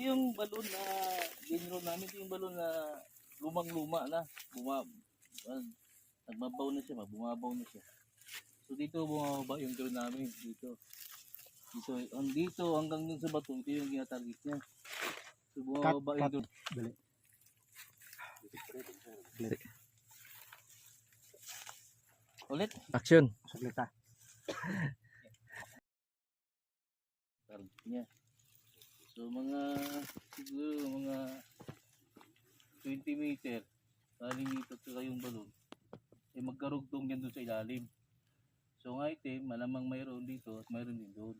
Yung balon na ginro namin, yung balon na lumang-luma na. Nagbabaw na siya, bumabaw na siya. So dito bumababa yung drone namin dito. Dito hanggang dun sa bato, ito yung ginatarget niya. So bumababa yung drone. Dali. Ulit. Action. Saglit ha. Target niya. So siguro mga 20 meter. Saling dito sa yung balon. Eh magkarugtong yan doon sa ilalim. So ang item, malamang mayroon dito at mayroon din doon.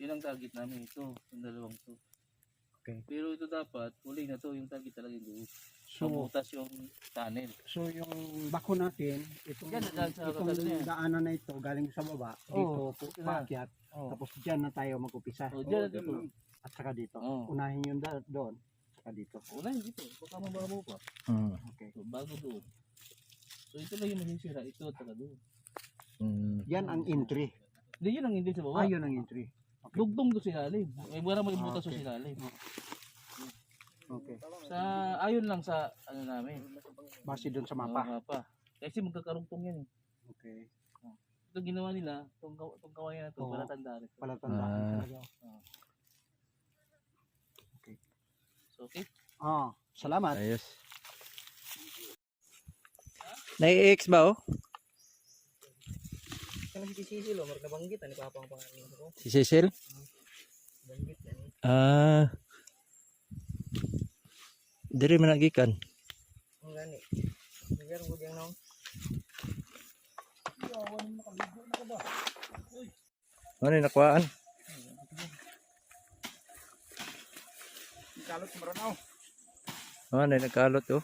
Yun ang target namin ito, yung dalawang to. Okay. Pero ito dapat, huli na to, yung target talaga yung doon. So, mabutas yung tunnel. so yung bako natin, itong daanan na ito, galing sa baba, dito po paakyat, tapos dyan na tayo mag-upisa. Dyan na dito. At saka dito. Unahin yung doon, saka dito. Unahin dito, baka mababaw pa. Okay. So, bago doon. So ito lang yung masisira, ito at saka doon. Yan ang entry. Hindi, yun ang hindi sa baba. Yun ang entry. Okay. Dugtong doon sa ilalim. May bara mag-ibutas sa ilalim. Okay. Ayon lang sa ano namin. Base doon sa mapa. Mapa. Kasi magkakarugtong yan eh. Okay. Ito ginawa nila, itong kawayan na ito, palatandaan ito. Palatandaan talaga. Okay. So, okay? Salamat. Ayos. Nai-X ba oh? Kan si Sisil lo, marga banggit ani papang pangalan ko. Si Cecil? Banggit ani. Diri man nagikan. Ang gani. Bigar ko diyang naon. Ano yung nakuhaan? Kalot sa maranaw. Ano yung nagkalot oh?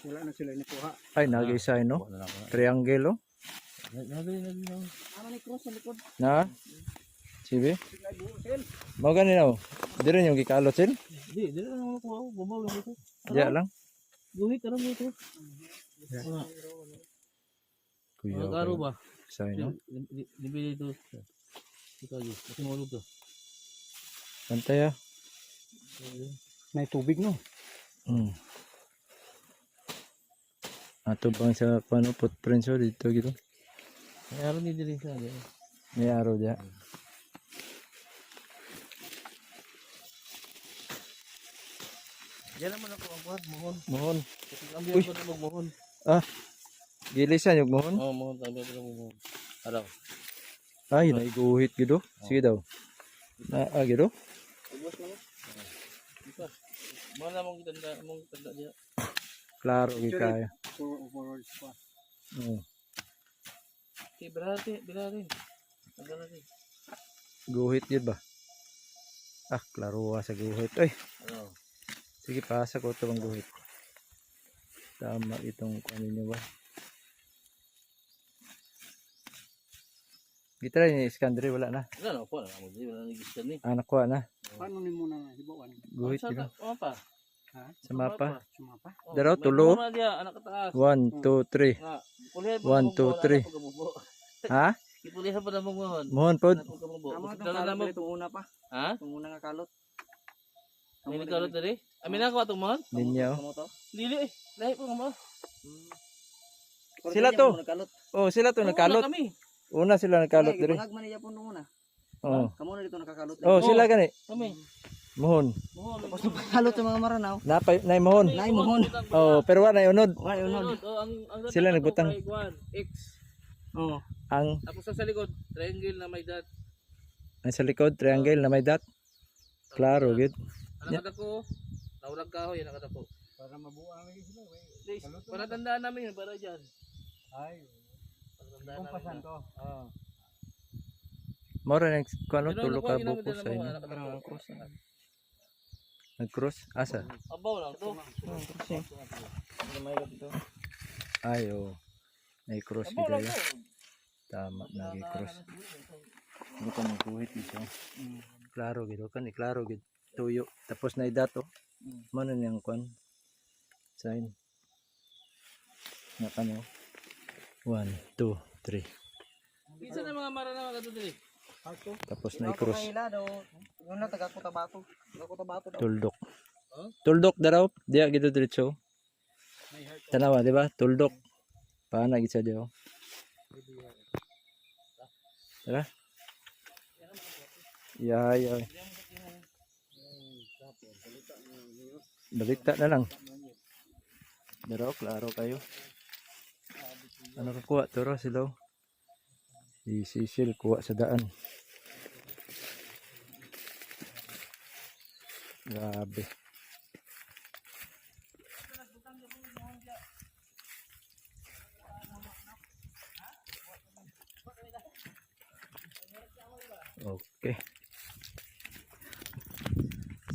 Wala na sila nakuha. Ay, nag-isa no? Triangle oh? Ano ni cross sa likod? Na? Sibi? Mau ganun oh? Diri yung gikalot sil? Hindi, dito lang ako ako, bumaw lang ito. Diya lang? Guhit, alam mo ito. Kuya, Magkaro ba? Isa no? Dibili ito. Ito lagi, kasi mahulog to. Pantay ah. May tubig no. Ato bang sa paano footprints oh dito gitu. May araw ni dili sa akin. May araw diya. Diyan naman ako ang buhat, mohon. Mohon. Kasi ambiyan ko na magmohon. Gilisan yung mohon. Mohon, ambiyan ko na magmohon. Araw. Ay, naiguhit gitu. Sige daw. Gitu. Ubos na mo. Ito. Mana mong tanda diya. Klaro kaya. Forward pa. Okay, berarti. Tanda natin. Guhit yun ba? Klaro sa guhit. Ay, Ano? sige pasa ko ito ang guhit. Tama itong kanin nyo ba? Gitara ni Iskandri wala na. Wala na po. Wala na nag-istan ni. Nakuha na. Paano ni muna na hibawan? Guhit yun. Pa. Sa mapa. Sumapa. Daro, tulo. Muna diya, anak kataas. 1, 2, 3. Nga, ipulihan 1, 2, 3. Ha? Ipulihan pa na mong mohon. Mohon po. Amo tong kalot itong una pa. Ha? Itong una nga kalot. May nagkalot na rin? Amin na ako atong mohon? Ninyo. Kamo to? Lili eh. Lahi po nga mo. Sila to. Nagkalot. Oh, sila to nagkalot. Kami. Una sila nagkalot diri. Pangag man niya po nung una. Oo. Kamo na dito nakakalot. Oh, sila gani. Kami. Mohon. Mohon. Tapos nagkalot yung mga maranaw. Nay mohon. Nay mohon. Oh, pero wala na unod. Wala unod. Sila nagbutang. X. Oo. Ang Tapos sa likod, triangle na may dot. sa likod triangle na may dot. Klaro gid. Anak ko, naurag kahoy, anak ko. Para mabuang lagi sila. Please, para tandaan namin yun, para dyan. Ay, Para tandaan kumpasan namin. to. Mora nang kuno Pero tulo nakuha, ka ginamit buko na sa mo, inyo. anak ko. Nag-cross asa? Abaw lang to. Ayo. Nay cross Abaw lang gid to. Tama nagi cross. Bukan magkuhit iso. Klaro gid kan ni klaro gid. Tuyo tapos na idato. Mano niyang kwan? Sign. Na kano? 1, 2, 3. Isa na mga maranaw ka to dili. Tapos na i-cross. Kaila daw. Yung na taga Cotabato. Taga Cotabato daw. Tuldok. Tuldok daraw, diya gito diretso. Tanawa, di ba? Tuldok. Paana gid sa diyo. Tara. Yay. Balita na lang. Daraw, klaro kayo. Ano kakuha? Turo sila. Si Cecil kuha sa daan. Grabe. Okay.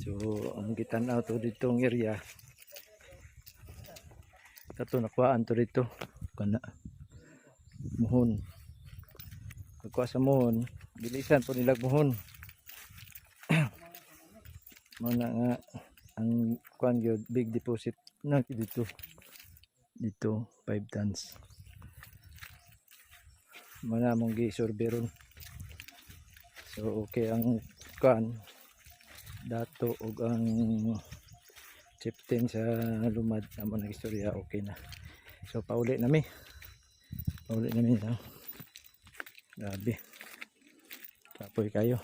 So, ang gitanaw to ditong area. Kato nakuhaan to dito. Kana. Muhon. Pagkuha sa muhon, bilisan po nila muhon. Mana nga ang kuan gyud big deposit na dito. Dito 5 tons. Mana mong gi-survey ron. So okay ang kuan dato og ang chieftain sa lumad amo nang istorya okay na. So pauli nami. Pauli nami na. Grabe. Kapoy kayo.